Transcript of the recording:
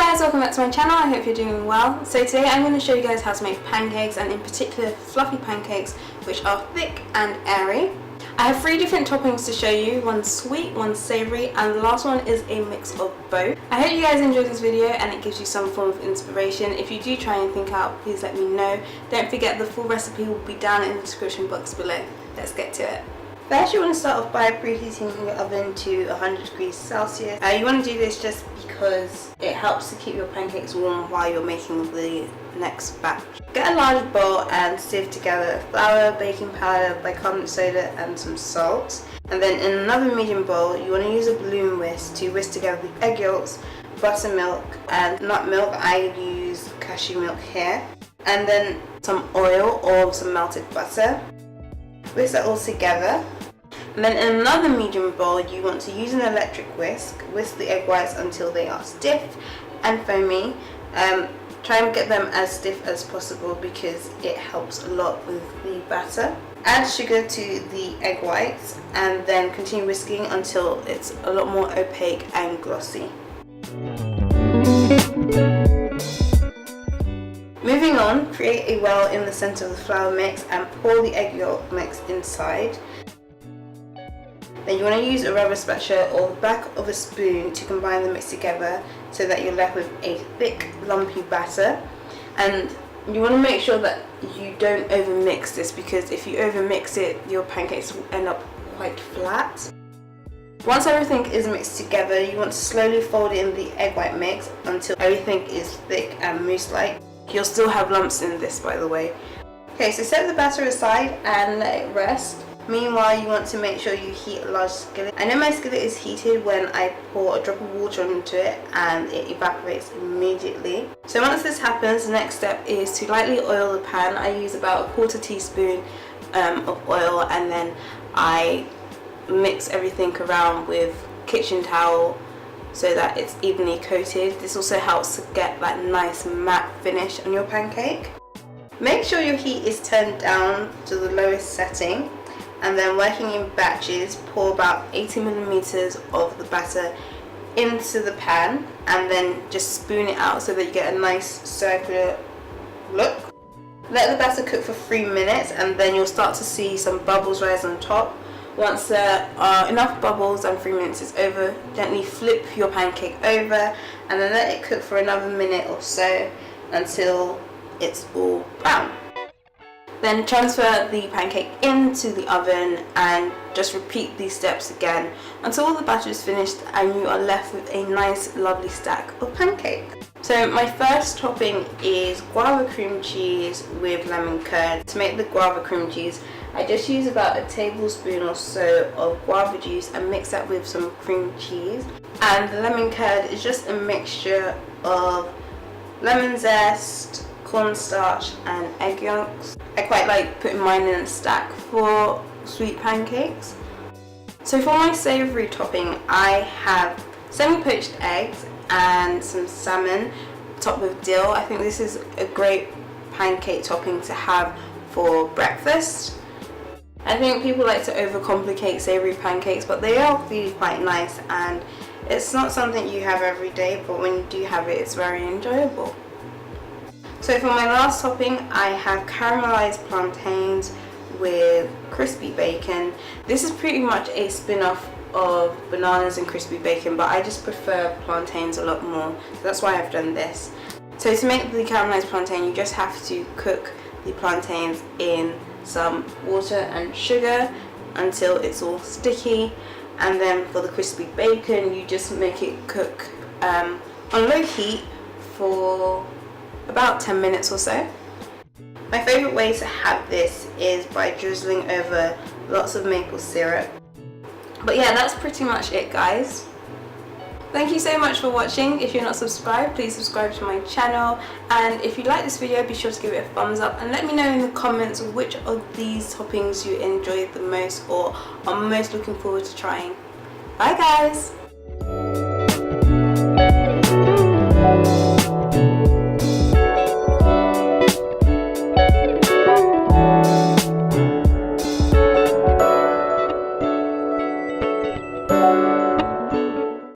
guys, welcome back to my channel. I hope you're doing well. So today I'm going to show you guys how to make pancakes, and in particular fluffy pancakes which are thick and airy. I have 3 different toppings to show you, one sweet, one savoury, and the last one is a mix of both. I hope you guys enjoyed this video and it gives you some form of inspiration. If you do try and think out, please let me know. Don't forget the full recipe will be down in the description box below. Let's get to it. First, you want to start off by preheating your oven to 100 degrees Celsius. You want to do this just because it helps to keep your pancakes warm while you're making the next batch. Get a large bowl and sieve together flour, baking powder, bicarbonate soda and some salt. And then in another medium bowl, you want to use a balloon whisk to whisk together the egg yolks, buttermilk and nut milk. I use cashew milk here. And then some oil or some melted butter. Whisk that all together. And then in another medium bowl, you want to use an electric whisk. Whisk the egg whites until they are stiff and foamy. Try and get them as stiff as possible because it helps a lot with the batter. Add sugar to the egg whites and then continue whisking until it's a lot more opaque and glossy. Moving on, create a well in the center of the flour mix and pour the egg yolk mix inside. Then you want to use a rubber spatula or the back of a spoon to combine the mix together so that you're left with a thick, lumpy batter. And you want to make sure that you don't overmix this, because if you overmix it, your pancakes will end up quite flat. Once everything is mixed together, you want to slowly fold in the egg white mix until everything is thick and mousse-like. You'll still have lumps in this, by the way. Okay, so set the batter aside and let it rest. Meanwhile, you want to make sure you heat a large skillet. I know my skillet is heated when I pour a drop of water into it and it evaporates immediately. So once this happens, the next step is to lightly oil the pan. I use about a 1/4 teaspoon of oil, and then I mix everything around with kitchen towel so that it's evenly coated. This also helps to get that nice matte finish on your pancake. Make sure your heat is turned down to the lowest setting, and then working in batches, pour about 80 millimeters of the batter into the pan and then just spoon it out so that you get a nice circular look. Let the batter cook for 3 minutes and then you'll start to see some bubbles rise on top. Once there are enough bubbles and 3 minutes is over, gently flip your pancake over and then let it cook for another minute or so until it's all brown. Then transfer the pancake into the oven and just repeat these steps again until all the batter is finished and you are left with a nice lovely stack of pancake. So my first topping is guava cream cheese with lemon curd. To make the guava cream cheese, I just use about a tablespoon or so of guava juice and mix that with some cream cheese. And the lemon curd is just a mixture of lemon zest, cornstarch and egg yolks. I quite like putting mine in a stack for sweet pancakes. So for my savoury topping, I have semi-poached eggs and some salmon topped with dill. I think this is a great pancake topping to have for breakfast. I think people like to overcomplicate savoury pancakes, but they are really quite nice, and it's not something you have every day, but when you do have it, it's very enjoyable. So for my last topping, I have caramelized plantains with crispy bacon. This is pretty much a spin-off of bananas and crispy bacon, but I just prefer plantains a lot more, so that's why I've done this. So to make the caramelized plantain, you just have to cook the plantains in some water and sugar until it's all sticky, and then for the crispy bacon, you just make it cook on low heat for about 10 minutes or so. My favourite way to have this is by drizzling over lots of maple syrup. But yeah, that's pretty much it, guys. Thank you so much for watching. If you're not subscribed, please subscribe to my channel, and if you like this video, be sure to give it a thumbs up and let me know in the comments which of these toppings you enjoyed the most or are most looking forward to trying. Bye guys!